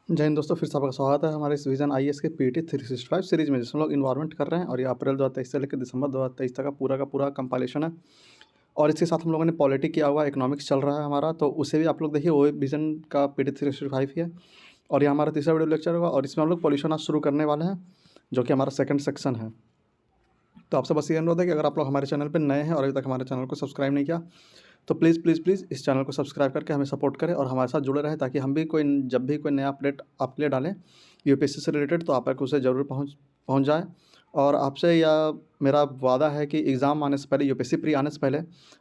जय हिंद दोस्तों, फिर से आपका स्वागत है हमारे इस विजन आईएएस के पीटी 365 सीरीज़ में, जिसमें हम लोग इन्वायरमेंट कर रहे हैं। और ये अप्रैल 2023 से लेकर दिसंबर 2023 तक का पूरा कंपाइलेशन है। और इसके साथ हम लोगों ने पॉलिटी किया हुआ, इकोनॉमिक्स चल रहा है हमारा, तो उसे भी आप लोग देखिए। वो विजन का पीटी 365 ही है। और ये हमारा तीसरा वीडियो लेक्चर होगा, और इसमें हम लोग पॉल्यूशन आज शुरू करने वाले हैं, जो कि हमारा सेकंड सेक्शन है। तो आपसे बस ये अनुरोध है कि अगर आप लोग हमारे चैनल पर नए हैं और अभी तक हमारे चैनल को सब्सक्राइब नहीं किया, तो प्लीज़ प्लीज़ प्लीज़ इस चैनल को सब्सक्राइब करके हमें सपोर्ट करें और हमारे साथ जुड़े रहें, ताकि हम भी जब भी कोई नया अपडेट आपके लिए डालें यूपीएससी से रिलेटेड, तो आप तक उसे ज़रूर पहुंच पहुंच जाए। और आपसे या मेरा वादा है कि एग्ज़ाम आने से पहले, यूपीएससी प्री आने से पहले,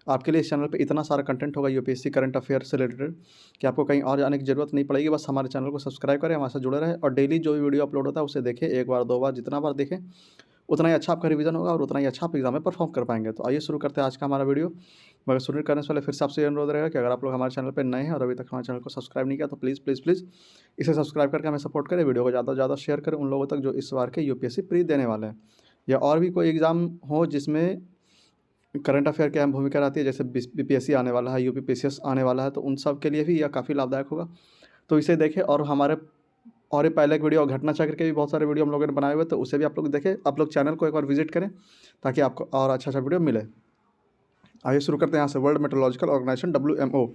आपके लिए इस चैनल पे इतना सारा कंटेंट होगा यूपीएससी करंट अफेयर से रिलेटेड कि आपको कहीं और जाने की ज़रूरत नहीं पड़ेगी। बस हमारे चैनल को सब्सक्राइब करें, हमारे साथ जुड़े रहें, और डेली जो भी वीडियो अपलोड होता है उसे देखें। एक बार, दो बार, जितना बार देखें उतना ही अच्छा आपका रिवीजन होगा और उतना ही अच्छा आप एग्जाम में परफॉर्म कर पाएंगे। तो आइए शुरू करते हैं आज का हमारा वीडियो। मगर शुरू करने से पहले फिर से आपसे अनुरोध रहेगा कि अगर आप लोग हमारे चैनल पर नए हैं और अभी तक हमारे चैनल को सब्सक्राइब नहीं किया, तो प्लीज़ प्लीज़ प्लीज़ इसे सब्सक्राइब करके हमें सपोर्ट करें। वीडियो को ज़्यादा से ज़्यादा शेयर करें उन लोगों तक जो इस बार के यूपीएससी प्री देने वाले हैं, या और भी कोई एग्ज़ाम हो जिसमें करंट अफेयर की अहम भूमिका रहती है, जैसे बीपीएससी आने वाला है, यूपीपीसीएस आने वाला है, तो उन सब के लिए भी यह काफ़ी लाभदायक होगा। तो इसे देखें। और ये पहले एक वीडियो घटना चक्र के भी बहुत सारे वीडियो हम लोगों ने बनाए हुए, तो उसे भी आप लोग देखें। आप लोग चैनल को एक बार विजिट करें ताकि आपको और अच्छा वीडियो मिले। आइए शुरू करते हैं यहाँ से। वर्ल्ड मेट्रोलॉजिकल ऑर्गेनाइजेशन WMO,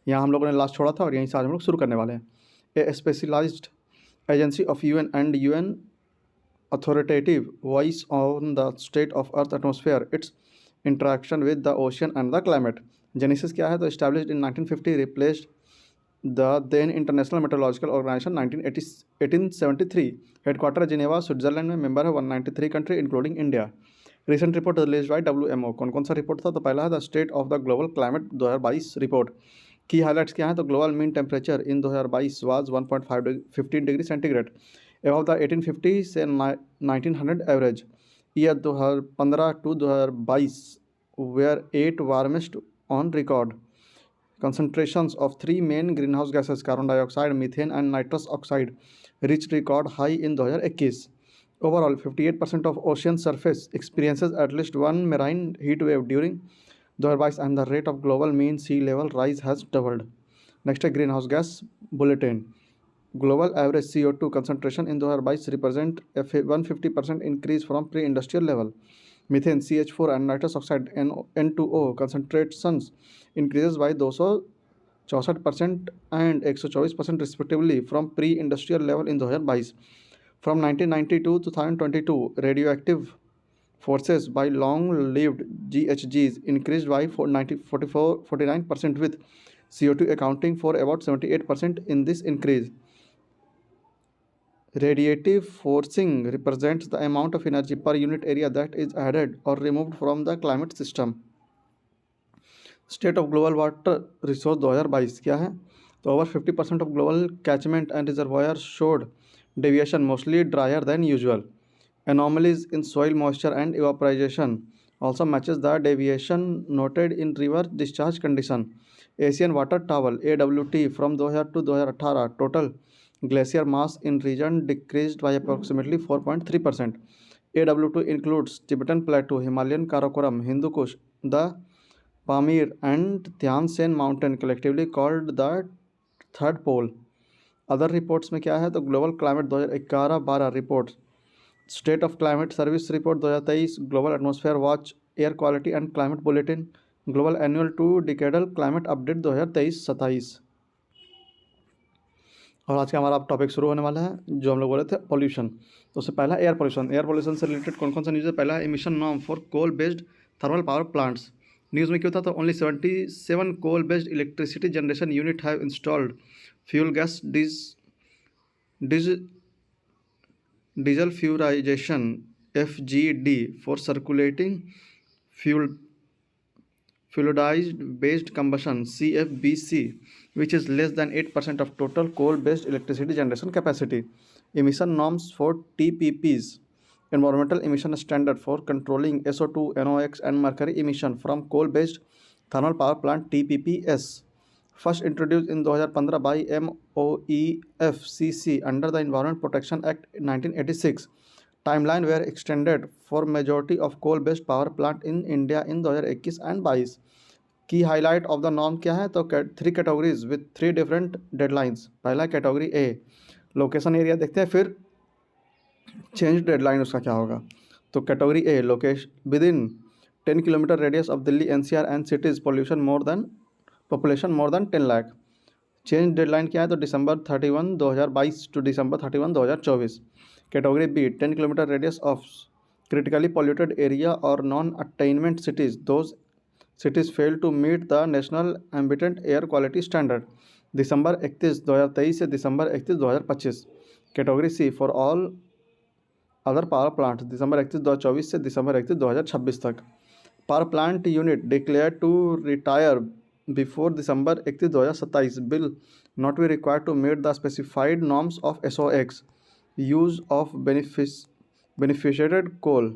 यहाँ हम लोगों ने लास्ट छोड़ा था और यहीं से आज हम लोग शुरू करने वाले हैं। A specialized agency of UN and UN authoritative voice on the state of earth atmosphere, its interaction with the ocean and the climate। Genesis क्या है? तो established in 1950, replaced the then International Meteorological Organization 1873। Headquarter Geneva Switzerland में, member है 193 country including India. Recent report release by WMO। कौन कौन सा report था? तो पहला है the state of the global climate 2022 report. की हाईलाइट्स क्या है? तो global mean temperature in 2022 was 1.15 degree centigrade above the 1850 से 1900 average. Year 2015 to 2022 were 8 warmest on record. Concentrations of three main greenhouse gases, carbon dioxide, methane and nitrous oxide, reached record high in 2021। Overall, 58% of ocean surface experiences at least one marine heat wave during 2022, and the rate of global mean sea level rise has doubled। Next है greenhouse gas bulletin। Global average CO2 concentration in 2022 represent a 150% increase from pre-industrial level। Methane, CH4 and nitrous oxide N2O concentrations increases by 264% and 124% respectively from pre-industrial level in 2022। From 1990 to 2022, radioactive forces by long-lived GHGs increased by 49% with CO2 accounting for about 78% in this increase। Radiative forcing represents the amount of energy per unit area that is added or removed from the climate system। State of global water resource 2022 क्या है? तो over 50% of global catchment and reservoirs showed deviation, mostly drier than usual। Anomalies in soil moisture and evaporation also matches the deviation noted in river discharge condition। Asian water towel AWT from 2000 to 2018 total glacier mass in region decreased by approximately 4.3%। AW2 includes Tibetan Plateau, Himalayan Karakoram, Hindu Kush, the Pamir and Tian Shan Mountain, collectively called the third pole। Other reports में क्या है? तो global climate 2011-12 report, state of climate service report 2023, global atmosphere watch, air quality and climate bulletin, global annual to decadal climate update 2023-27। और आज का हमारा topic शुरू होने वाला है, जो हम लोग बोले थे पॉल्यूशन। तो उससे पहला एयर पॉल्यूशन। एयर पॉल्यूशन से रिलेटेड कौन कौन सा न्यूज़ है? पहला है emission norm for coal based thermal power plants. News में क्यों था? तो only 77 coal based electricity generation unit have installed fuel gas desulfurization FGD for circulating fluidized based combustion CFBC, which is less than 8% of total coal based electricity generation capacity। Emission norms for TPPs, environmental emission standard for controlling SO2, NOx and mercury emission from coal based thermal power plant TPPS, first introduced in 2015 by MOEFCC under the Environment Protection Act 1986। Timeline were extended for majority of coal based power plant in India in 2021 and 22। की highlight of the norm क्या है? तो 3 categories with 3 different deadlines. पहला category A location area देखते हैं, फिर change deadline उसका क्या होगा। तो category A, location within 10 kilometer radius of Delhi NCR and cities population more than 10 lakh. Change deadline क्या है, तो December 31, 2022 to December 31, 2024। Category B, 10 kilometer radius of critically polluted area or non-attainment cities, those cities fail to meet the national ambient air quality standard, December 31, 2023 से December 31, 2025। Category C, for all other power plant, December 31, 2024 से December 31, 2026 तक। Power plant unit declare to retire before December 31, 2027 will not be required to meet the specified norms of SOx use of beneficiated coal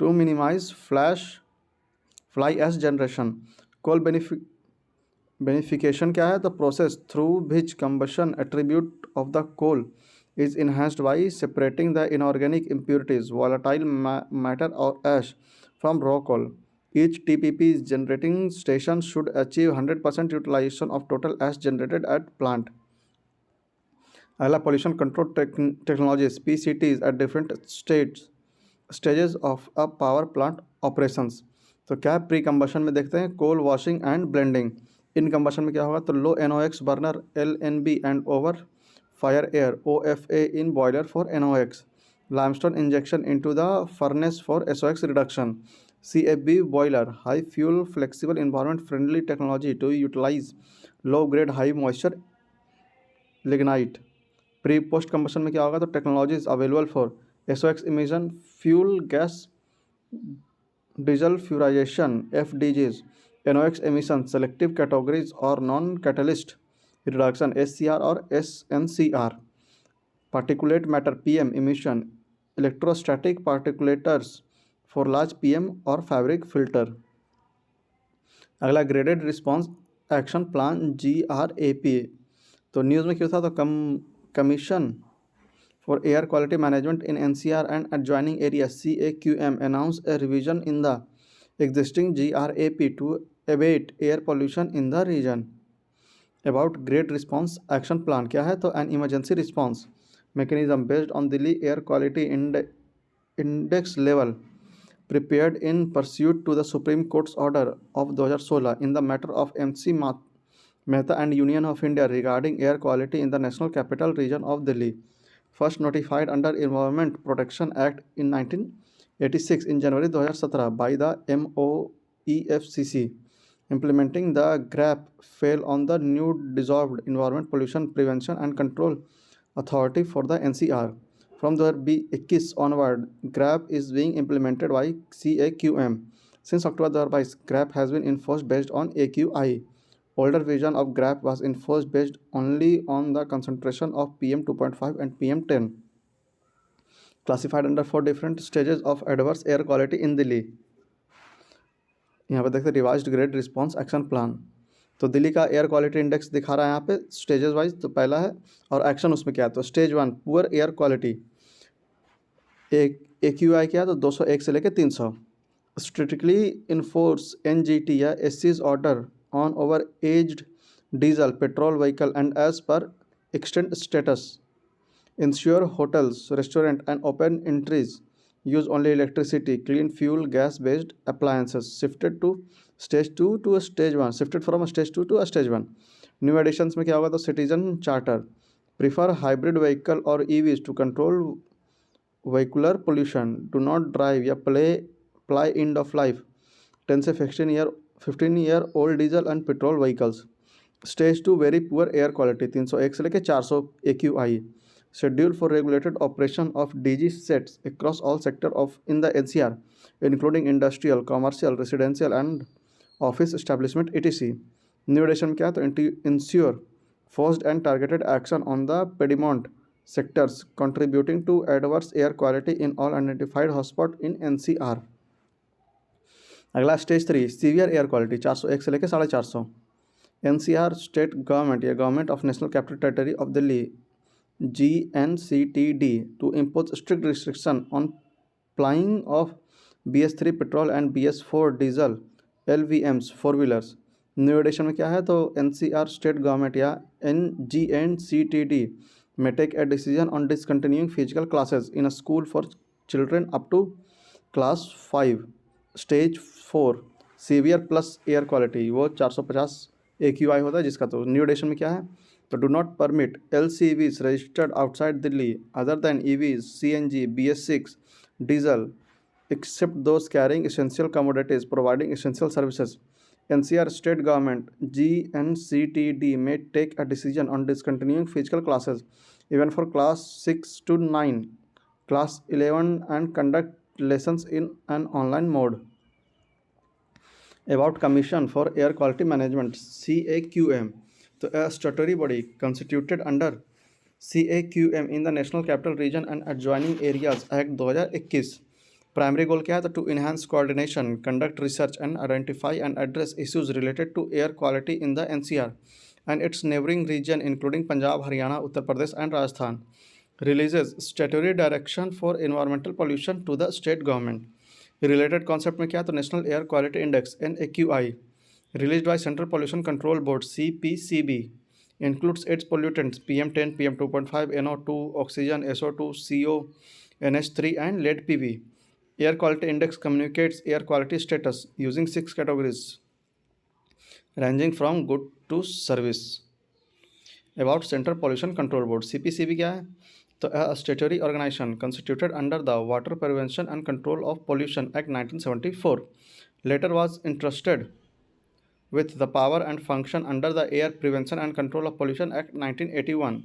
to minimize fly ash generation। coal beneficiation क्या है, तो process through which combustion attribute of the coal is enhanced by separating the inorganic impurities, volatile matter or ash from raw coal। Each TPP generating station should achieve 100% utilization of total ash generated at plant। अगला pollution control technologies PCTs at different stages of a power plant operations. तो क्या pre combustion में देखते हैं, coal washing and blending. In combustion में क्या होगा, तो low NOx burner LNB and over fire air OFA in boiler for NOx। Limestone injection into the furnace for SOx reduction. CFB boiler, high fuel flexible environment friendly technology to utilise low grade high moisture lignite. Pre post combustion में क्या होगा, तो technologies available for SOx emission, flue gas desulphurisation FDGs, NOx emission, selective categories और non catalyst reduction SCR और SNCR। Particulate matter PM emission, electrostatic precipitators for large PM और fabric filter. अगला graded response action plan GRAP। तो news में क्यों था, तो Commission for Air Quality Management in NCR and adjoining areas CAQM announced a revision in the existing GRAP to abate air pollution in the region। About Great Response Action Plan क्या है, तो an emergency response mechanism based on Delhi Air Quality Index level prepared in pursuit to the Supreme Court's order of 2016 in the matter of MC Mehta and Union of India regarding air quality in the National Capital Region of Delhi, first notified under Environment Protection Act in 1986 in January 2017 by the MOEFCC, implementing the GRAP fell on the new dissolved Environment Pollution Prevention and Control Authority for the NCR। From 2021 onward, GRAP is being implemented by CAQM। Since October 2022, GRAP has been enforced based on AQI। Older version of GRAP was enforced based only on the concentration of PM 2.5 and PM 10, classified under 4 different stages of adverse air quality in Delhi। यहाँ पे देखते हैं revised grade response action plan. तो दिल्ली का air quality index दिखा रहा है यहाँ पे स्टेजेस वाइज। तो पहला है और एक्शन उसमें क्या है, तो stage 1 poor air quality, AQI क्या है, तो 201 से लेकर 300। स्ट्रिक्टली इन्फोर्स NGT या SC's order on over-aged diesel, petrol vehicle and as per extent status। Ensure hotels, restaurant and open entries use only electricity, clean fuel, gas-based appliances। Shifted to stage 2 to a stage 1, shifted from a stage 2 to a stage 1। New additions में क्या होगा, तो citizen charter, prefer hybrid vehicle or EVs to control vehicular pollution, do not drive या ply end of life 10 से 15-year-old diesel and petrol vehicles। Stage 2 very poor air quality, 301 से लेकर 400 AQI। Schedule for regulated operation of DG sets across all sector of in the NCR including industrial, commercial, residential and office establishment etc। New edition क्या है, तो ensure forced and targeted action on the pediment sectors contributing to adverse air quality in all identified hotspot in NCR। अगला stage 3 severe air quality, 401 से लेकर 450। NCR state government या government of national capital territory of Delhi GNCTD to impose strict restriction on plying of BS3 petrol and BS4 diesel LVMs 4 wheelers. New addition में क्या है, तो NCR state government या GNCTD may take a decision on discontinuing physical classes in a school for children up to class 5. Stage 4 severe plus air quality, वो 450 AQI होता है जिसका। तो न्यू एडिशन में क्या है, तो do not permit LCVs registered outside Delhi other than EVs, CNG, BS6, diesel except those carrying essential commodities providing essential services. NCR state government GNCTD may take a decision on discontinuing physical classes even for class 6 to 9, class 11 and conduct lessons in an online mode. About Commission for Air Quality Management CAQM, तो a statutory body constituted under CAQM in the National Capital Region and adjoining areas Act 2021. Primary goal क्या है, तो to enhance coordination, conduct research and identify and address issues related to air quality in the NCR and its neighbouring region including Punjab, Haryana, Uttar Pradesh and Rajasthan. Releases statutory direction for environmental pollution to the state government. Related concept में क्या है, तो national air quality index NAQI released by central pollution control board CPCB includes its pollutants PM10, PM2.5, NO2, oxygen, SO2, CO, NH3 and lead PV. Air quality index communicates air quality status using 6 categories ranging from good to service. About Central Pollution Control Board CPCB क्या है, तो a statutory organization constituted under the Water Prevention and Control of Pollution Act 1974. Later was entrusted with the power and function under the Air Prevention and Control of Pollution Act 1981.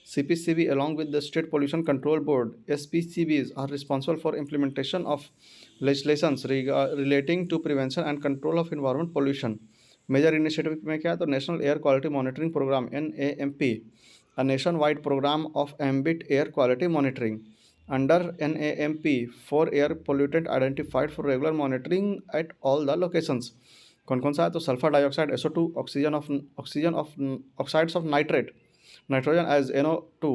CPCB along with the State Pollution Control Board SPCBs are responsible for implementation of legislations relating to prevention and control of environment pollution. Major initiative में क्या है, तो National Air Quality Monitoring Program NAMP, a nationwide program of ambient air quality monitoring. Under NAMP, 4 air pollutant identified for regular monitoring at all the locations. कौन कौन सा है, तो sulphur dioxide SO2, oxygen of oxides of nitrate, nitrogen as NO2,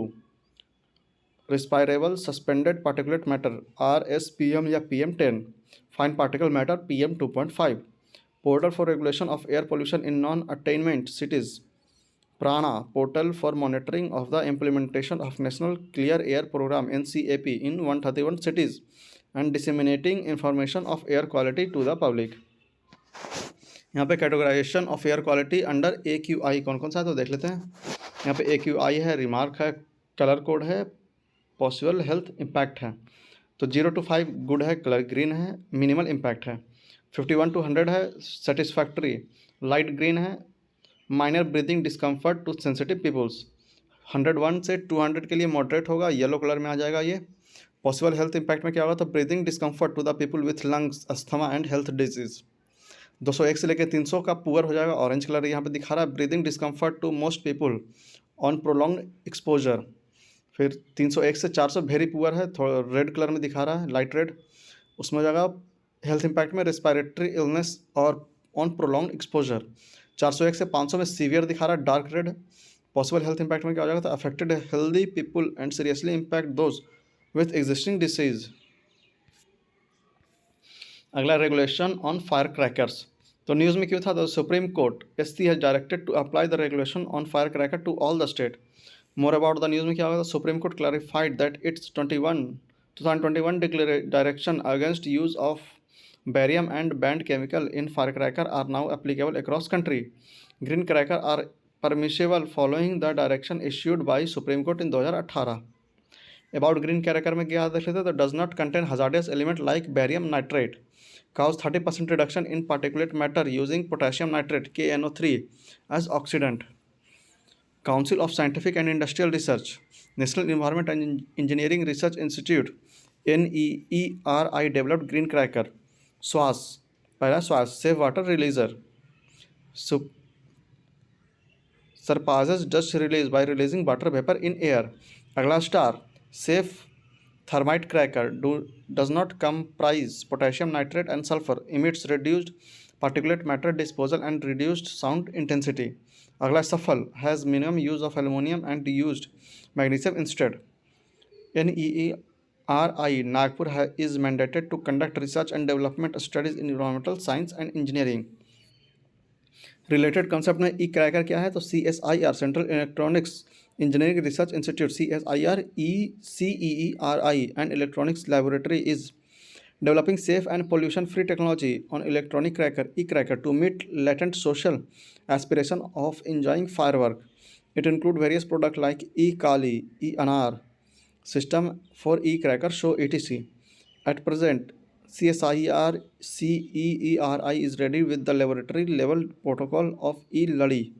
respirable suspended particulate matter RSPM या PM10, fine particle matter PM2.5. Portal for regulation of air pollution in non-attainment cities, PRANA, portal for monitoring of the implementation of National Clear Air Program NCAP in 131 cities and disseminating information of air quality to the public. यहाँ पे categorization of air quality under AQI कौन कौन सा है, तो देख लेते हैं. यहाँ पे AQI है, रिमार्क है, कलर कोड है, पॉसिबल हेल्थ इम्पैक्ट है. तो 0 to 5 गुड है, कलर ग्रीन है, मिनिमल इम्पैक्ट है. 51 to 100 है, सेटिस्फैक्ट्री, लाइट ग्रीन है, minor breathing discomfort to sensitive peoples. 101 से 200 के लिए मॉडरेट होगा, येलो कलर में आ जाएगा ये. पॉसिबल हेल्थ इम्पैक्ट में क्या होगा, तो breathing discomfort to the people with lungs, asthma and health disease. 201 से लेकर 300 का पुअर हो जाएगा, ऑरेंज कलर यहाँ पे दिखा रहा है, breathing discomfort to most people on prolong exposure. फिर 301 से 400 वेरी पुअर है, थोड़ा रेड कलर में दिखा रहा है, लाइट रेड, उसमें हो जाएगा हेल्थ इम्पैक्ट में रेस्पिरेटरी इलनेस और ऑन प्रोलॉन्ग एक्सपोजर. 401 से 500 में सीवियर दिखा रहा है, dark red. Possible health impact में क्या हो जाएगा, तो affected healthy people and seriously impact those with existing disease. अगला रेगुलेशन ऑन फायर क्रैकर्स. तो न्यूज़ में क्यों था, तो supreme court SC has directed to apply the regulation on fire cracker to all the state. More about the news में क्या होगा, supreme court clarified that its 2021 direction against use of barium and band chemical in fire cracker are now applicable across country. Green cracker are permissible following the direction issued by supreme court in 2018. About green cracker में क्या देख लेते हैं, तो does not contain hazardous element like barium nitrate, cause 30% reduction in particulate matter using potassium nitrate KNO3 as oxidant. Council of Scientific and Industrial Research, National Environment and Engineering Research Institute NEERI developed green cracker. SWAS, पहला SWAS, safe water releaser, surpasses dust release by releasing water vapor in air. अगला star, safe thermite cracker does not comprise potassium nitrate and sulfur, emits reduced particulate matter disposal and reduced sound intensity. अगला सफल, has minimum use of aluminum and used magnesium instead. NEERI Nagpur is mandated to conduct research and development studies in environmental science and engineering. Related concept में ई cracker क्या है, तो CSIR central electronics Engineering Research Institute CSIR ECEERI and Electronics Laboratory is developing safe and pollution-free technology on electronic cracker e-cracker to meet latent social aspiration of enjoying firework. It includes various products like e-kali, e-anar, system for e-cracker show etc. At present, CSIR CEERI is ready with the laboratory level protocol of e-ladi.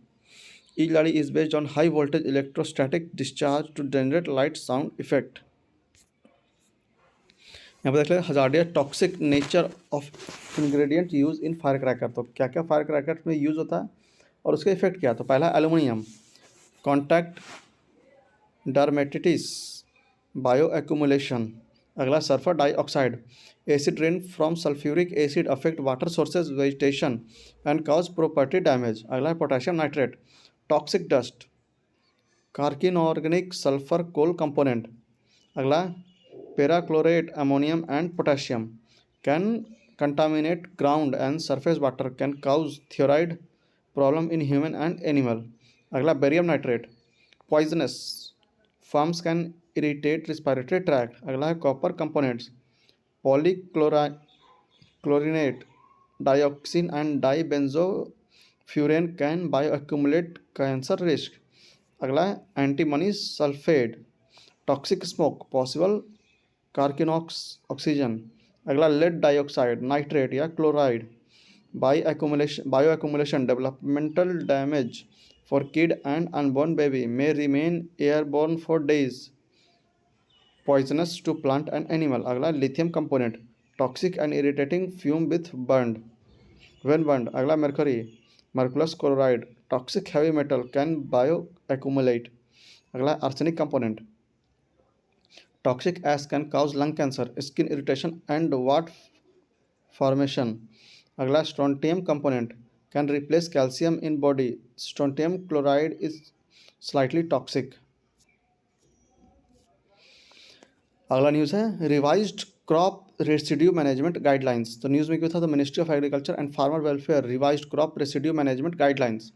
E-ladi is based on high voltage electrostatic discharge to generate light sound effect. यहाँ पर देख लें hazardous toxic nature of ingredient use in fire cracker. तो क्या क्या fire cracker में use होता है और उसका इफेक्ट क्या है? तो पहला aluminium, contact dermatitis, bioaccumulation. अगला sulphur dioxide, acid rain from sulphuric acid affect water sources vegetation and cause property damage. अगला है potassium nitrate, toxic dust, carcinogenic sulphur coal component. अगला perchlorate ammonium and potassium can contaminate ground and surface water, can cause thyroid problem in human and animal. अगला barium nitrate, poisonous, fumes can irritate respiratory tract. अगला है copper components, polychlorinate, dioxin and dibenzofurane can bioaccumulate cancer risk. अगला है antimony sulphate, toxic smoke, possible carcinogen oxygen. अगला lead dioxide, nitrate या chloride, bioaccumulation, developmental damage for kid and unborn baby, may remain airborne for days, poisonous to plant and animal. अगला lithium component, toxic and irritating fume with burn when burn. अगला mercury, mercurous chloride, toxic heavy metal, can bioaccumulate. अगला arsenic component, toxic ash can cause lung cancer, skin irritation and wart formation. अगला strontium component can replace calcium in body. Strontium chloride is slightly toxic. अगला news है revised crop residue management guidelines. तो news में क्या था? तो ministry of agriculture and farmer welfare revised crop residue management guidelines.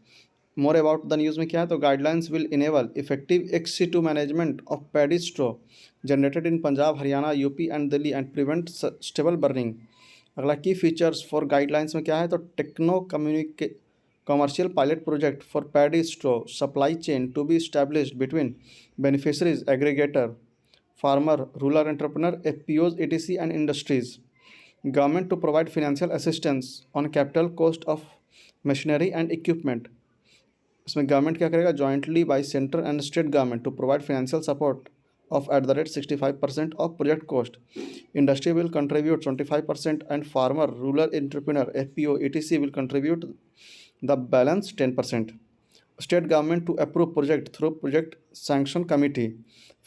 More about the news में क्या है? तो गाइडलाइंस विल इनेबल इफेक्टिव एक्स-C2 management of paddy straw generated in Punjab, Haryana, UP and Delhi and prevent stubble burning. अगला key features for guidelines में क्या है? तो techno commercial pilot project for paddy straw supply chain to be established between beneficiaries, aggregator, farmer, rural entrepreneur, FPOs, etc. and industries. Government to provide financial assistance on capital cost of machinery and equipment. इसमें government क्या करेगा? Jointly by central and state government to provide financial support of at the rate 65% of project cost. Industry will contribute 25% and farmer, rural entrepreneur, FPO, etc. will contribute the balance 10%. State government to approve project through project sanction committee.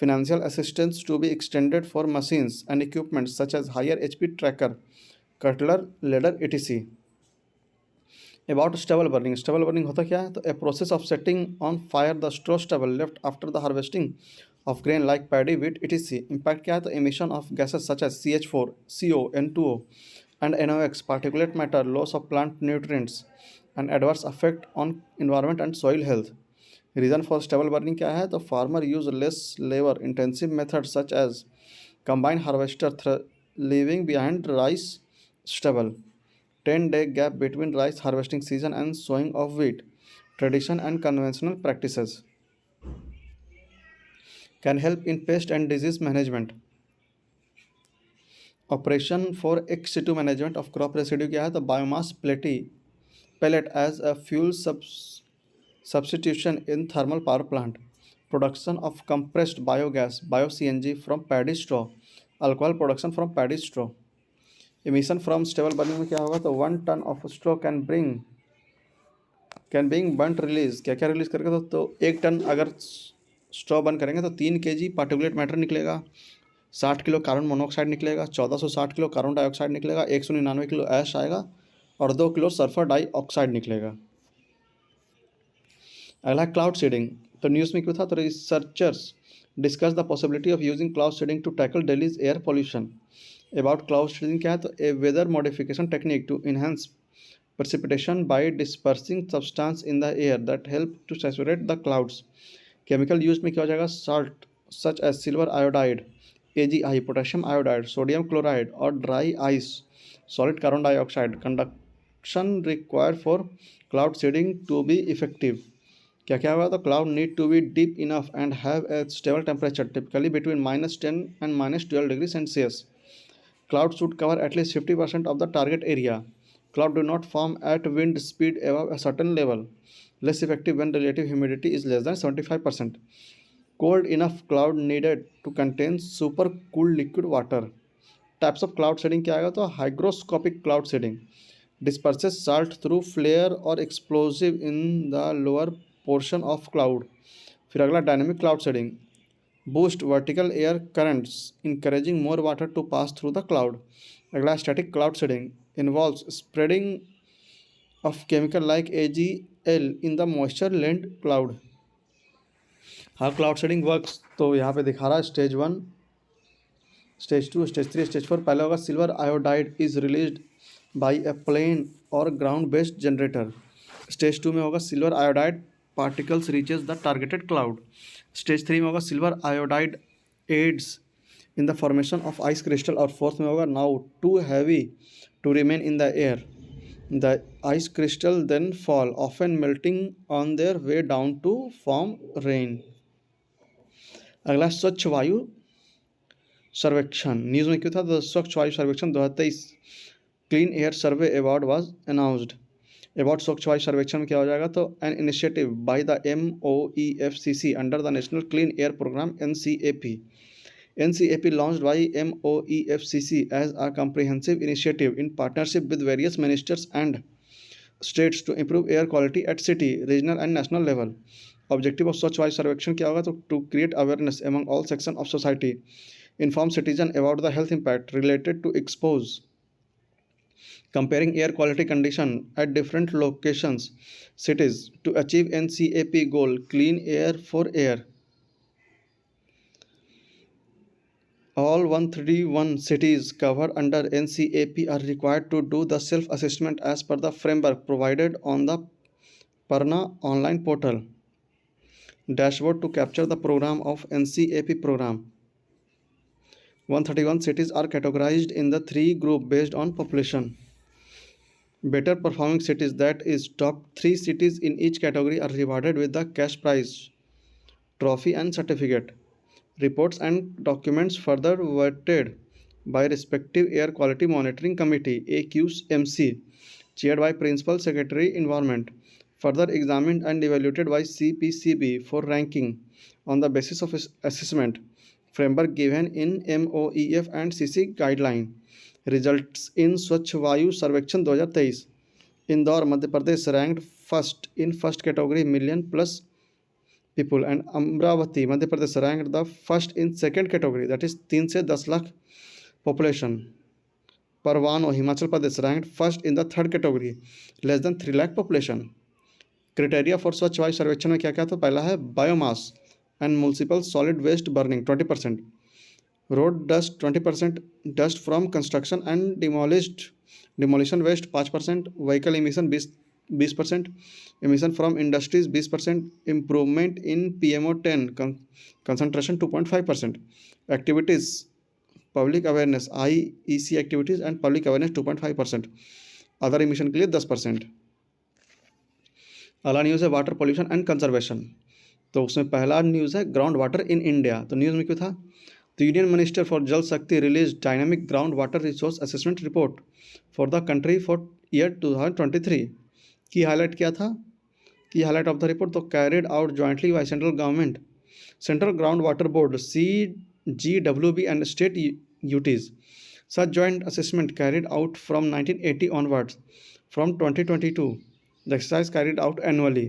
Financial assistance to be extended for machines and equipment such as higher HP tracker, cutler, ladder, etc. About stubble burning. Stubble burning होता क्या है? तो a process of setting on fire the straw stubble left after the harvesting of grain like paddy, wheat, etc. Impact क्या है? तो emission of gases such as CH4, CO, N2O and NOx, particulate matter, loss of plant nutrients and adverse effect on environment and soil health. Reason for stubble burning क्या है? तो farmer use less labor intensive methods such as combine harvester leaving behind rice stubble, 10-day gap between rice harvesting season and sowing of wheat, tradition and conventional practices. Can help in pest and disease management. Operation for ex-situ management of crop residue क्या है? तो biomass pellet as a fuel substitution in thermal power plant, production of compressed biogas, bio-CNG from paddy straw, alcohol production from paddy straw. Emission from stubble burning में क्या होगा? तो 1 ton of straw can bring burnt release, क्या क्या release करेगा? तो 1 ton अगर straw burn करेंगे तो 3 kg पार्टिकुलेट मैटर निकलेगा, 60 किलो कार्बन मोनोऑक्साइड निकलेगा, 1460 किलो कार्बन डाइऑक्साइड निकलेगा, 199 किलो ऐश आएगा और 2 किलो सल्फर डाइऑक्साइड निकलेगा। अगला क्लाउड सीडिंग। तो न्यूज़ में क्यों था? तो researchers discuss the possibility of using cloud seeding to tackle Delhi's air pollution. About cloud seeding क्या है? तो a weather modification technique to enhance precipitation by dispersing substance in the air that help to saturate the clouds. Chemical use में क्या हो जाएगा, salt such as silver iodide, AgI, potassium iodide, sodium chloride और dry ice, solid carbon dioxide. Condition required for cloud seeding to be effective. क्या क्या हुआ, तो cloud need to be deep enough and have a stable temperature typically between -10 and -12 degree Celsius. Cloud should cover at least 50% of the target area. Cloud do not form at wind speed above a certain level. Less effective when relative humidity is less than 75%. Cold enough cloud needed to contain super cool liquid water. Types of cloud seeding क्या आएगा, तो hygroscopic cloud seeding disperses salt through flare or explosive in the lower portion of cloud. फिर अगला dynamic cloud seeding boost vertical air currents, encouraging more water to pass through the cloud. अगला static cloud seeding involves spreading of chemical like AgL in the moisture lent cloud. How cloud seeding works, तो यहाँ पे दिखा रहा है stage 1, stage 2, stage 3, stage 4। पहला होगा silver iodide is released by a plane और ग्राउंड बेस्ड जनरेटर। स्टेज 2 में होगा silver iodide particles reaches the targeted cloud. Stage 3 में होगा silver iodide aids in the formation of ice crystal. और fourth में होगा now too heavy to remain in the air the ice crystal then fall often melting on their way down to form rain. अगला स्वच्छ वायु सर्वेक्षण news में क्यों था, तो स्वच्छ Vayu Sarvekshan 2023 clean air survey award was announced. Award Swachh Vayu Sarvekshan में क्या हो जाएगा, तो an initiative by the MOEFCC under the national clean air programme NCAP launched by MOEFCC as a comprehensive initiative in partnership with various ministers and states to improve air quality at city, regional and national level. Objective of स्वच्छ वायु सर्वेक्षण क्या होगा, तो to create awareness among all sections of society, inform citizen about the health impact related to expose, comparing air quality condition at different locations, cities to achieve NCAP goal, clean air for air. All 131 cities covered under NCAP are required to do the self-assessment as per the framework provided on the Parna online portal. Dashboard to capture the program of NCAP program. 131 cities are categorized in the 3 groups based on population. Better performing cities, that is top 3 cities in each category, are rewarded with the cash prize, trophy and certificate. Reports and documents further vetted by respective Air Quality Monitoring Committee AQMC, chaired by Principal Secretary Environment, further examined and evaluated by CPCB for ranking on the basis of assessment framework given in MOEF and CC guideline. Results in स्वच्छ Vayu Sarvekshan 2023. Indore Madhya Pradesh ranked first in first category million plus people, and Amravati Madhya Pradesh ranked the first in second category, that is 3 से 10 lakh population. Parwano Himachal Pradesh ranked first in the third category, less than 3 lakh population. Criteria for स्वच्छ वायु सर्वेक्षण में क्या क्या, तो पहला है biomass and municipal solid waste burning 20%, road dust 20%, dust from construction and demolition waste 5%, vehicle emission 20%, emission from industries 20%, improvement in PMO10 concentration 2.5%, activities public awareness IEC activities and public awareness 2.5%, other emission के लिए 10%. अगला news है water pollution and conservation. तो उसमें पहला news है ground water in India. तो news में क्यों था, तो यूनियन मिनिस्टर फॉर जल शक्ति release dynamic ground water resource assessment report for the country for year 2023। की हाईलाइट क्या था, की हाईलाइट ऑफ द रिपोर्ट, तो carried out jointly by central government, central ground water board CGWB and state UTs. Such joint assessment carried out from 1980 onwards. From 2022 the exercise carried out annually.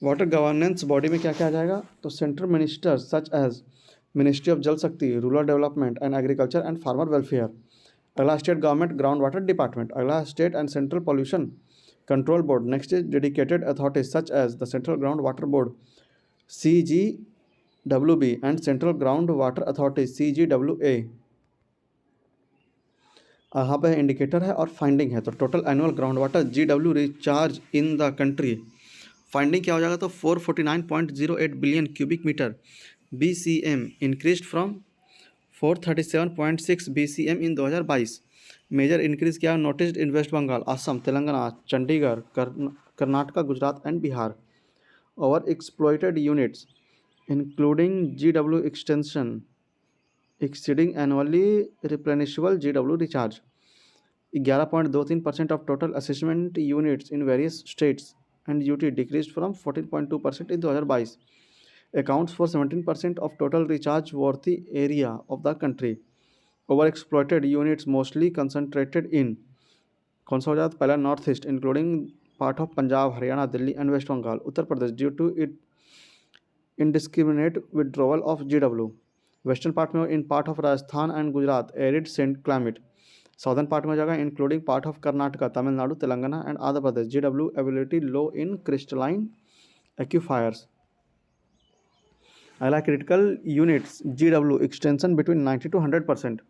Water governance body में क्या क्या आ जाएगा, तो central ministers such as ministry of Jal Shakti, rural development and agriculture and farmer welfare. अगला state government ground water department. अगला state and central pollution control board. Next is dedicated authorities such as the central ground water board CGWB and central ground water authority CGWA। यहाँ पे indicator है और finding है। तो total annual ground water GW recharge in the country finding क्या हो जाएगा, तो 449.08 billion cubic metre BCM increase from 437.6 BCM in 2022। Major increase क्या noticed in West Bengal, Assam, Telangana, Chandigarh, Karnataka, Gujarat and Bihar. Over exploited units including GW extension exceeding annually replenishable GW recharge। 11.23% of total assessment units in various states and UT decreased from 14.2% in 2022, accounts for 17% of total recharge worthy area of the country। Overexploited units mostly concentrated in कौन सा हो जाता है, पहला north east including part of Punjab, Haryana, Delhi and West Bengal, Uttar Pradesh due to it indiscriminate withdrawal of GW। Western part में in part of Rajasthan and Gujarat arid cent climate. Southern part में जगह including part of Karnataka, Tamil Nadu, Telangana and Andhra Pradesh, GW availability low in crystalline aquifers. अगला critical units GW extension between 90 to 100%।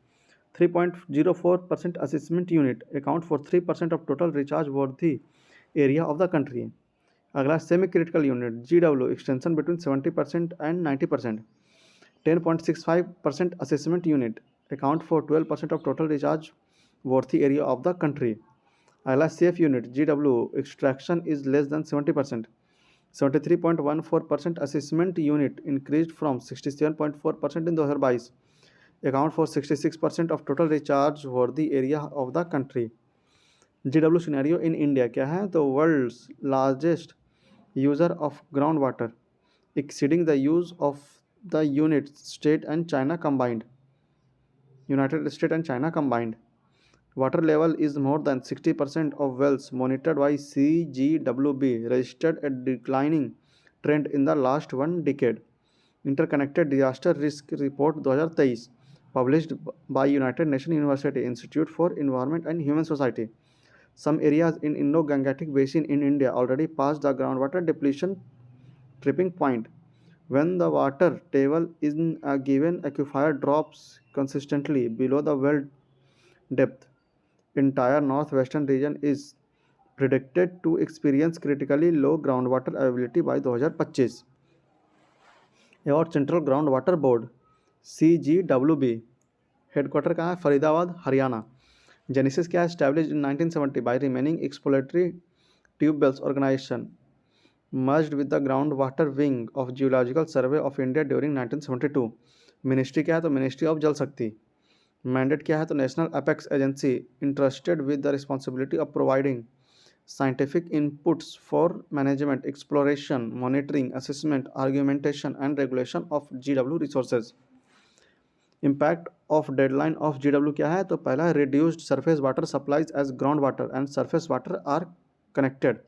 3.04% assessment unit account for 3% of total recharge worthy area of the country. अगला semi critical unit GW extension between 70% and 90%। 10.65% assessment unit account for 12% of total recharge worthy area of the country. अगला safe unit GW extraction is less than 70%। 73.14% assessment unit increase from 67.4% in 2022, account for 66% of total recharge worthy area of the country. GW scenario in India क्या है, तो world's largest user of ground water exceeding the use of the United States and China combined। Water level is more than 60% of wells monitored by CGWB registered a declining trend in the last one decade। Interconnected Disaster Risk Report 2023 published by United Nations University Institute for Environment and Human Society। Some areas in Indo-Gangetic Basin in India already passed the groundwater depletion tripping point। When the water table in a given aquifer drops consistently below the well depth, entire northwestern region is predicted to experience critically low groundwater availability by 2025। और central ground water board CGWB headquarter कहाँ है, Faridabad, Haryana. Genesis क्या है, established in 1970 by remaining exploratory tubewells organisation merged with the groundwater wing of Geological Survey of India during 1972। Ministry क्या है, तो ministry of Jal शक्ति। Mandate क्या है, तो national apex agency interested with the responsibility of providing scientific inputs for management, exploration, monitoring, assessment, argumentation and regulation of GW resources। impact of deadline of GW क्या है, तो पहला है reduced surface water supplies as groundwater and surface water are connected।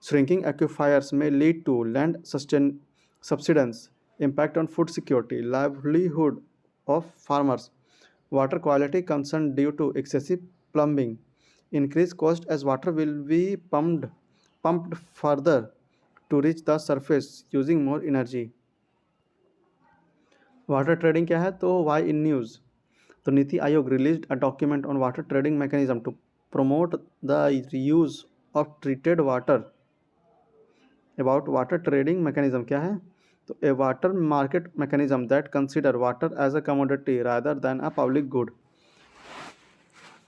Shrinking aquifers may lead to land subsidence, impact on food security, livelihood of farmers, water quality concern due to excessive plumbing, increased cost as water will be pumped further to reach the surface using more energy। Water trading क्या है, तो why in news, तो NITI Aayog released a document on water trading mechanism to promote the use of treated water। about water trading mechanism क्या है, तो a water market mechanism that consider water as a commodity rather than a public good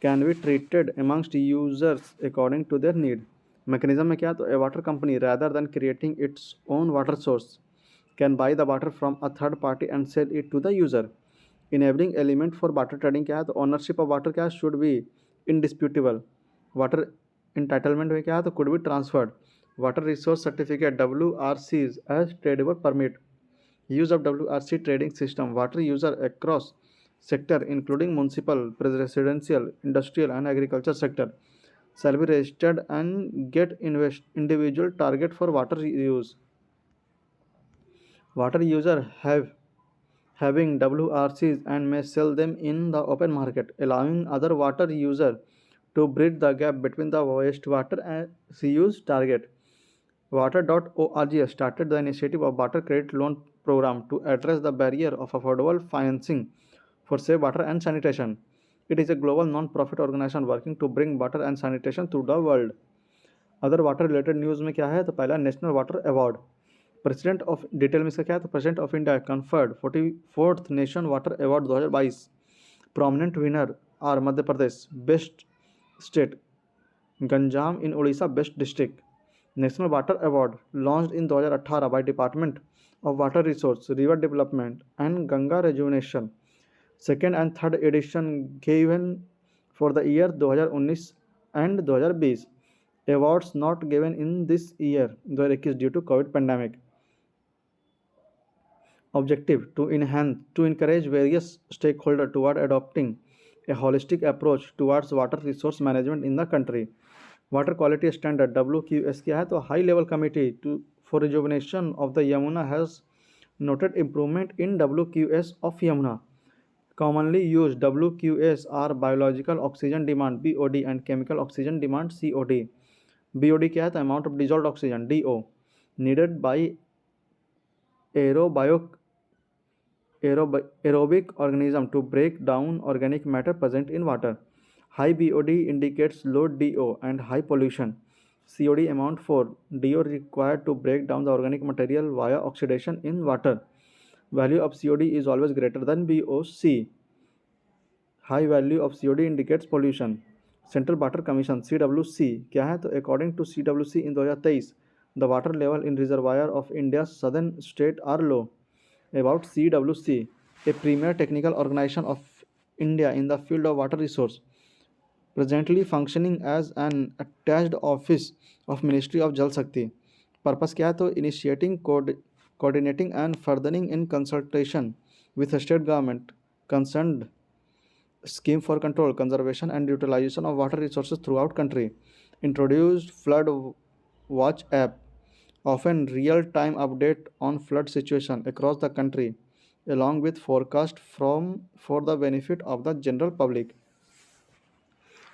can be treated amongst users according to their need। mechanism में क्या, तो a water company rather than creating its own water source can buy the water from a third party and sell it to the user। enabling element for water trading क्या है, तो ownership of water क्या should be indisputable। water entitlement में क्या है, तो could be transferred। water resource certificate WRCs as tradable permit। use of WRC trading system water user across sector including municipal, residential, industrial and agriculture sector shall be registered and get individual target for water use। water user having WRCs and may sell them in the open market, allowing other water user to bridge the gap between the wastewater and use target। Water.org started the initiative of water credit loan program to address the barrier of affordable financing for safe water and sanitation। It is a global non-profit organization working to bring water and sanitation to the world। Other water related news में क्या है, तो पहला national water award, president of detail में इसका क्या है, तो president of India conferred 44th nation water award 2022। Prominent winner are Madhya Pradesh best state, Ganjam in Orissa best district. National water award launched in 2018 by department of water resource river development and Ganga rejuvenation. Second and third edition given for the year 2019 and 2020। Awards not given in this year 2021 due to covid pandemic. Objective to encourage various stakeholders toward adopting a holistic approach towards water resource management in the country. Water quality standard WQS क्या है, तो high level committee for rejuvenation of the Yamuna has noted improvement in WQS of Yamuna. Commonly used WQS are biological oxygen demand BOD and chemical oxygen demand COD. BOD क्या है, तो amount of dissolved oxygen DO needed by aerobic organism to break down organic matter present in water. High BOD indicates low DO and high pollution. COD amount for DO required to break down the organic material via oxidation in water. Value of COD is always greater than BOC. High value of COD indicates pollution. Central Water Commission CWC क्या है, तो according to CWC in 2023 the water level in reservoir of India's southern state are low. About CWC, a premier technical organization of India in the field of water resource, presently functioning as an attached office of Ministry of Jal Shakti. Purpose क्या है, तो initiating, coordinating and furthering in consultation with the state government concerned scheme for control, conservation and utilization of water resources throughout country. Introduced flood watch app, often real-time update on flood situation across the country, along with forecast for the benefit of the general public.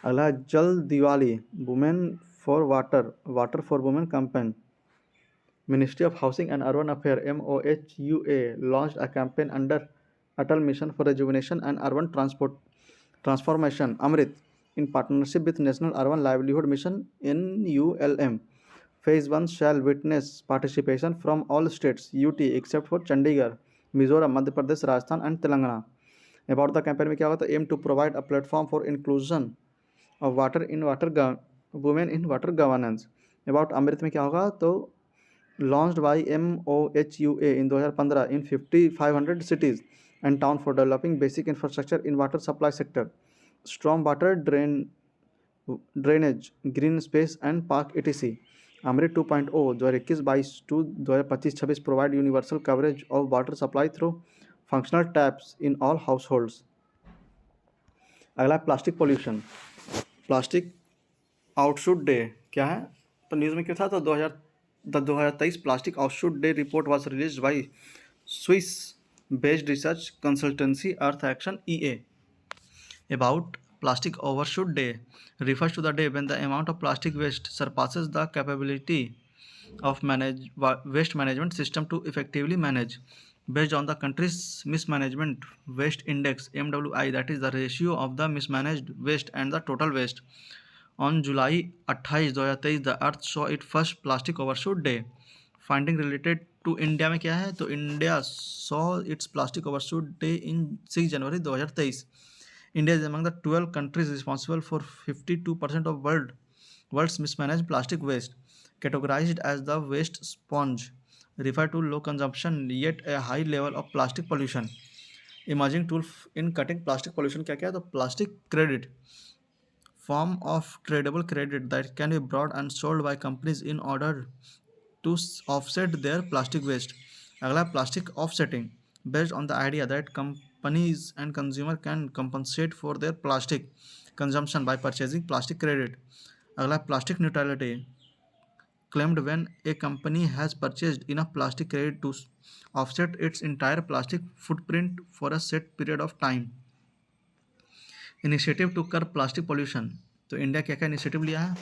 अगला जल Diwali women for water for women campaign. Ministry of Housing and Urban Affairs MOHUA launched a campaign under Atal Mission for Rejuvenation and Urban Transformation Amrit in partnership with National Urban Livelihood Mission NULM. Phase 1 shall witness participation from all states UT except for Chandigarh, Mizoram, Madhya Pradesh, Rajasthan and Telangana. About the campaign में क्या होगा, तो aim to provide a platform for inclusion of women in water governance. About Amrit में क्या होगा, तो launched by MOHUA in 2015 in 500 cities and towns for developing basic infrastructure in water supply sector, storm water drainage, green space and park etc. AMRUT 2.0 2021-22 to 2025-26 provide universal coverage of water supply through functional taps in all households. अगला plastic pollution, plastic overshoot day क्या है, तो news में क्या था, तो 2023 plastic overshoot day report was released by Swiss based research consultancy earth action EA. About plastic overshoot day refers to the day when the amount of plastic waste surpasses the capability of waste management system to effectively manage. Based on the country's mismanagement waste index MWI, that is the ratio of the mismanaged waste and the total waste, on July 28, 2023 the earth saw its first plastic overshoot day. Finding related to India में क्या है, तो India saw its plastic overshoot day in 6 January 2023. India is among the 12 countries responsible for 52% of world's mismanaged plastic waste, categorized as the waste sponge, refer to low consumption yet a high level of plastic pollution. Emerging tool in cutting plastic pollution क्या क्या है, तो plastic credit, form of tradable credit that can be bought and sold by companies in order to offset their plastic waste. अगला plastic offsetting, based on the idea that companies and consumers can compensate for their plastic consumption by purchasing plastic credit. अगला plastic neutrality, claimed when a company has purchased enough plastic credit to offset its entire plastic footprint for a set period of time. Initiative to curb plastic pollution, तो India क्या क्या initiative लिया है,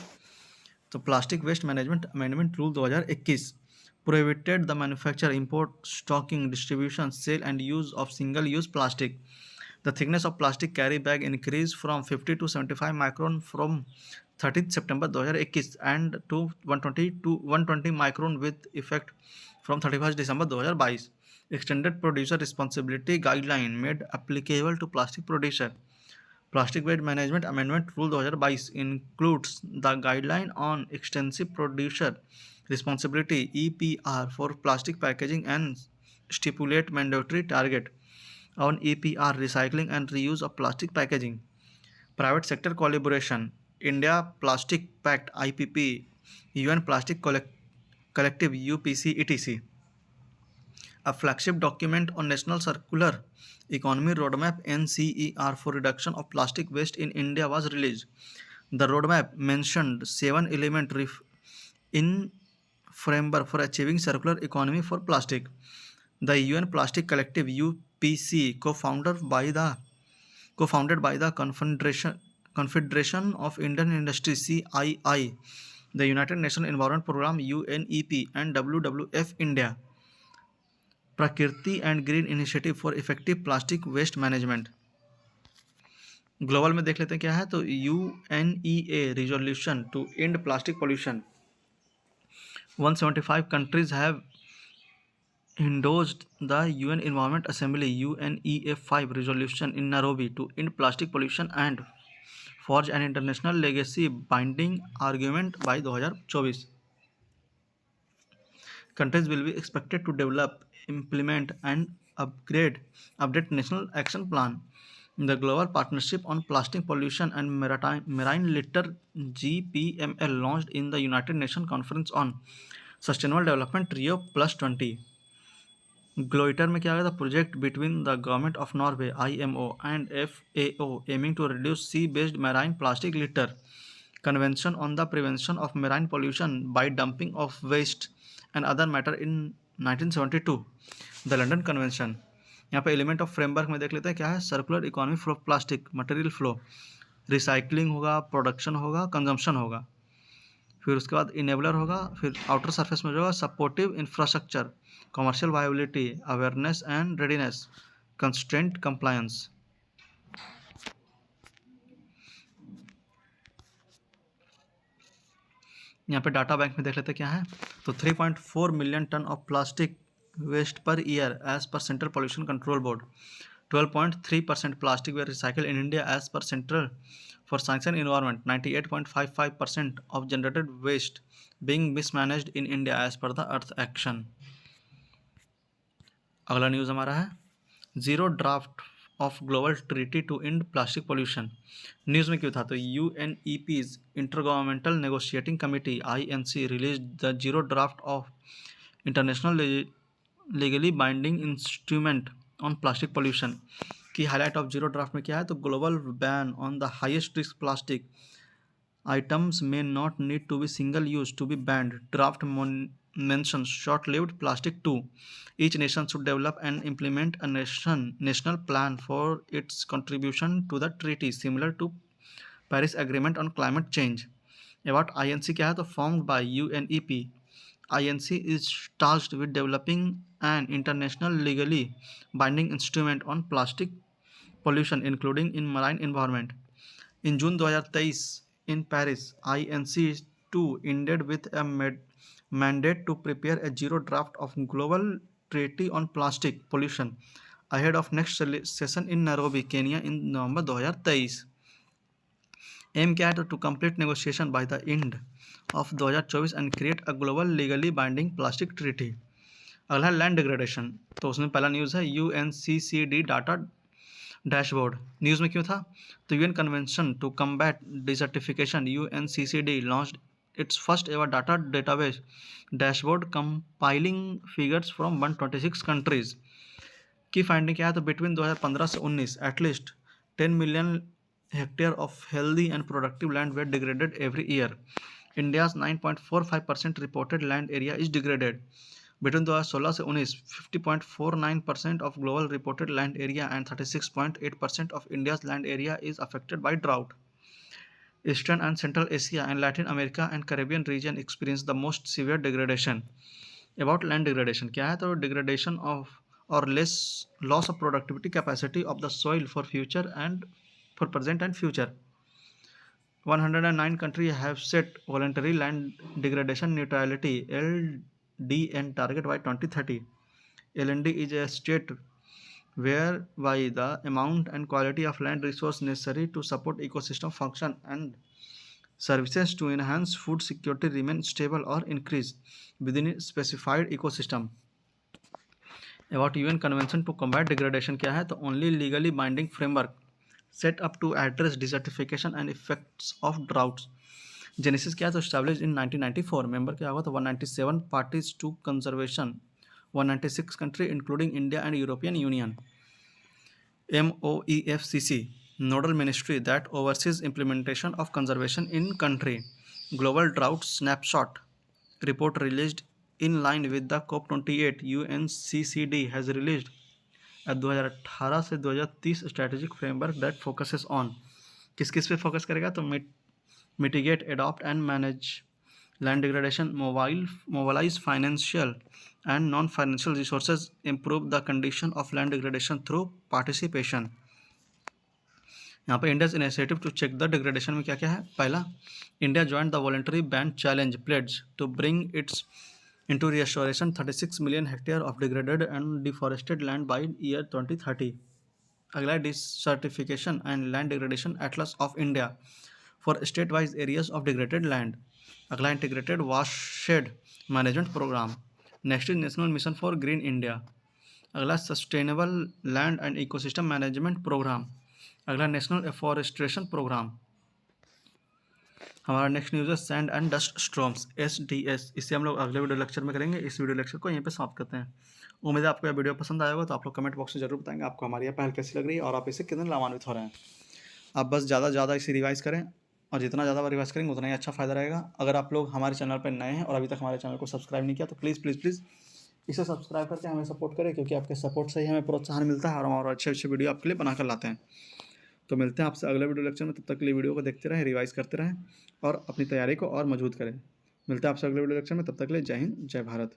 तो plastic waste management amendment rule 2021 prohibited the manufacture, import, stocking, distribution, sale and use of single use plastic. The thickness of plastic carry bag increased from 50 to 75 micron from 30 September 2021 and to 120 micron with effect from 31 December 2022. Extended producer responsibility guideline made applicable to plastic producer. Plastic Waste Management Amendment Rule 2022 includes the guideline on extensive producer responsibility (EPR) for plastic packaging and stipulate mandatory target on EPR recycling and reuse of plastic packaging. Private sector collaboration: India Plastic Pact (IPP), UN Plastic Collective (UPC), etc. A flagship document on National Circular Economy Roadmap (NCER) for reduction of plastic waste in India was released. The roadmap mentioned 7 elements in framework for achieving circular economy for plastic. The UN Plastic Collective (UPC), co-founded by the Confederation of Indian Industry (CII), the United Nations Environment Programme (UNEP), and WWF India, Prakriti and Green Initiative for Effective Plastic Waste Management. Global में देख लेते हैं क्या है, तो UNEA resolution to end plastic pollution. 175 countries have endorsed the UN Environment Assembly UNEA 5 resolution in Nairobi to end plastic pollution and forge an international legacy binding argument by 2024. Countries will be expected to develop, implement, and update National Action Plan. The Global Partnership on Plastic Pollution and Marine Litter (GPML) launched in the United Nations Conference on Sustainable Development Rio +20. GloLitter में क्या आ गया था, project between the government of Norway (IMO) and FAO aiming to reduce sea based marine plastic litter. Convention on the prevention of marine pollution by dumping of waste and other matter in 1972. The London convention. यहाँ पे element of framework में देख लेते हैं क्या है, circular economy flow plastic, material flow, recycling होगा, production होगा, कंजम्पशन होगा, फिर उसके बाद इनेबलर होगा, फिर आउटर सरफेस में जो होगा supportive infrastructure, commercial viability, awareness and readiness, constraint compliance. यहाँ पे डाटा बैंक में देख लेते क्या है, तो 3.4 million ton of plastic waste per year as per central pollution control board. 12.3% plastic were recycle in India as per central for science and environment. 98.55% of generated waste being mismanaged in India as per the Earth Action. अगला news हमारा है, zero draft of global treaty to end plastic pollution. News में क्यों था, तो UNEP's intergovernmental negotiating committee INC release the zero draft of international legally binding instrument on plastic pollution. Key highlight of zero draft में क्या है, तो global ban on the highest risk plastic items may not need to be single use to be banned. Draft mentions short-lived plastic too. Each nation should develop and implement a national plan for its contribution to the treaty, similar to Paris Agreement on Climate Change. About INC क्या है, तो formed by UNEP. INC is tasked with developing an international legally binding instrument on plastic pollution, including in marine environment. In June 2023 in Paris, INC2 ended with a mandate to prepare a zero draft of global treaty on plastic pollution ahead of next session in Nairobi, Kenya in November 2023. Aim क्या है, तो to complete negotiation by the end of 2024 and create a global legally binding plastic treaty. अगला है land degradation, तो उसमें पहला news है UNCCD data dashboard. News में क्यों था, तो UN convention to combat desertification UNCCD launched its first ever data database dashboard compiling figures from 126 countries. Key finding क्या है, तो बिटवीन 2015 से 19 at least 10 million hectare of healthy and productive land were degraded every year. India's 9.45% reported land area is degraded. Between 2016 से 19, 50.49% of global reported land area and 36.8% of India's land area is affected by drought. Eastern and Central Asia and Latin America and Caribbean region experience the most severe degradation. About land degradation क्या है, तो degradation of or loss of productivity capacity of the soil for future and for present and future. 109 countries have set voluntary land degradation neutrality (LDN) target by 2030. LND is a state whereby the amount and quality of land resource necessary to support ecosystem function and services to enhance food security remain stable or increase within a specified ecosystem. About UN Convention to Combat Degradation क्या है, तो only legally binding framework set up to address desertification and effects of droughts. Genesis क्या है, तो established in 1994. Member क्या होगा, तो 197 parties to conservation, 196 country including India and European Union. MOEFCC, nodal ministry that oversees implementation of conservation in country. Global Drought Snapshot report released in line with the COP28. UNCCD has released a 2018 से 2030 strategic framework that focuses on, किस किस पे focus करेगा, तो mitigate, adopt and manage land degradation, mobilize financial and non-financial resources, improve the condition of land degradation through participation. यहाँ पे India's initiative to check the degradation में क्या क्या है. पहला, India joined the voluntary Bonn challenge pledge to bring its into restoration 36 million hectare of degraded and deforested land by year 2030. अगला, desertification and land degradation atlas of India for state-wise areas of degraded land. अगला, integrated watershed management program. Next is national mission for green India. अगला, sustainable land and ecosystem management program. अगला, national afforestation programme. हमारा next news है sand and dust storms SDS. इससे हम लोग अगले video lecture में करेंगे. इस वीडियो लेक्चर को यहीं पे समाप्त करते हैं. उम्मीद है आपको यह वीडियो पसंद आया होगा. तो आप लोग कमेंट बॉक्स में जरूर बताएंगे आपको हमारी यह पहल कैसी लग रही है और आप इसे कितने लाभान्वित हो रहे हैं. आप बस ज़्यादा से ज़्यादा इसे रिवाइज़ करें और जितना ज़्यादा रिवाइज़ करेंगे उतना ही अच्छा फ़ायदा रहेगा. अगर आप लोग हमारे चैनल पर नए हैं और अभी तक हमारे चैनल को सब्सक्राइब नहीं किया तो प्लीज़ प्लीज़ प्लीज़ इसे सब्सक्राइब करके हमें सपोर्ट करें, क्योंकि आपके सपोर्ट से ही हमें प्रोत्साहन मिलता है और हम और अच्छे अच्छे वीडियो आपके लिए बनाकर लाते हैं. तो मिलते हैं आपसे अगले वीडियो लेक्चर में. तब तक के लिए वीडियो को देखते रहें, रिवाइज करते रहें और अपनी तैयारी को और मजबूत करें. मिलते हैं आपसे अगले वीडियो लेक्चर में. तब तक के लिए जय हिंद, जय भारत.